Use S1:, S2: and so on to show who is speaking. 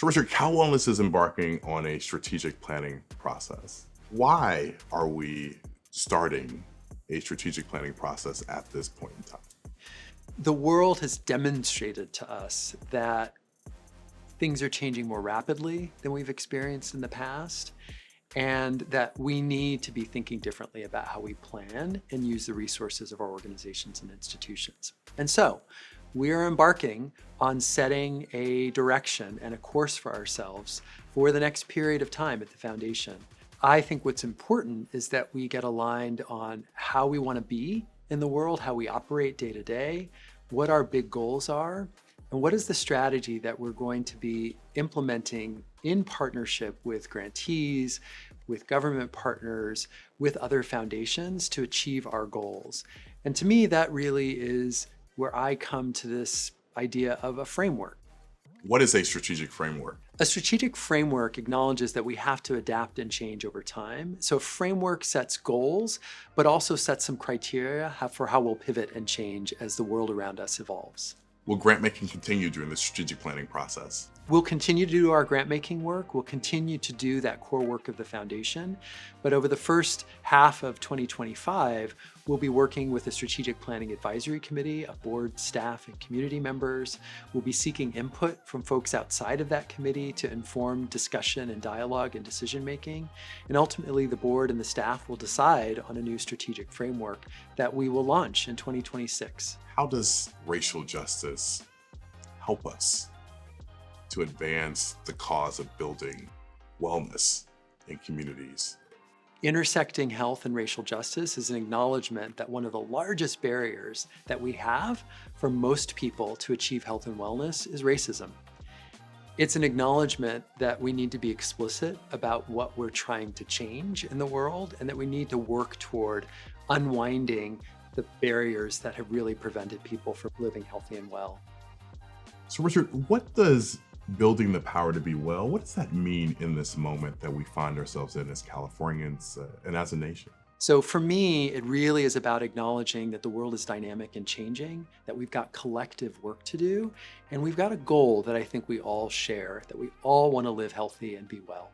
S1: So Richard, Cal Wellness is embarking on a strategic planning process. Why are we starting a strategic planning process at this point in time?
S2: The world has demonstrated to us that things are changing more rapidly than we've experienced in the past, and that we need to be thinking differently about how we plan and use the resources of our organizations and institutions. And so we are embarking on setting a direction and a course for ourselves for the next period of time at the foundation. I think what's important is that we get aligned on how we want to be in the world, how we operate day to day, what our big goals are, and what is the strategy that we're going to be implementing in partnership with grantees, with government partners, with other foundations to achieve our goals. And to me, that really is where I come to this idea of a framework.
S1: What is a strategic framework?
S2: A strategic framework acknowledges that we have to adapt and change over time. So a framework sets goals, but also sets some criteria for how we'll pivot and change as the world around us evolves.
S1: Will grant making continue during the strategic planning process?
S2: We'll continue to do our grant making work. We'll continue to do that core work of the foundation. But over the first half of 2025, we'll be working with a strategic planning advisory committee of board, staff, and community members. We'll be seeking input from folks outside of that committee to inform discussion and dialogue and decision making. And ultimately, the board and the staff will decide on a new strategic framework that we will launch in 2026.
S1: How does racial justice help us to advance the cause of building wellness in communities?
S2: Intersecting health and racial justice is an acknowledgement that one of the largest barriers that we have for most people to achieve health and wellness is racism. It's an acknowledgement that we need to be explicit about what we're trying to change in the world, and that we need to work toward unwinding the barriers that have really prevented people from living healthy and well.
S1: So Richard, what does building the power to be well, what does that mean in this moment that we find ourselves in as Californians and as a nation?
S2: So for me, it really is about acknowledging that the world is dynamic and changing, that we've got collective work to do, and we've got a goal that I think we all share, that we all want to live healthy and be well.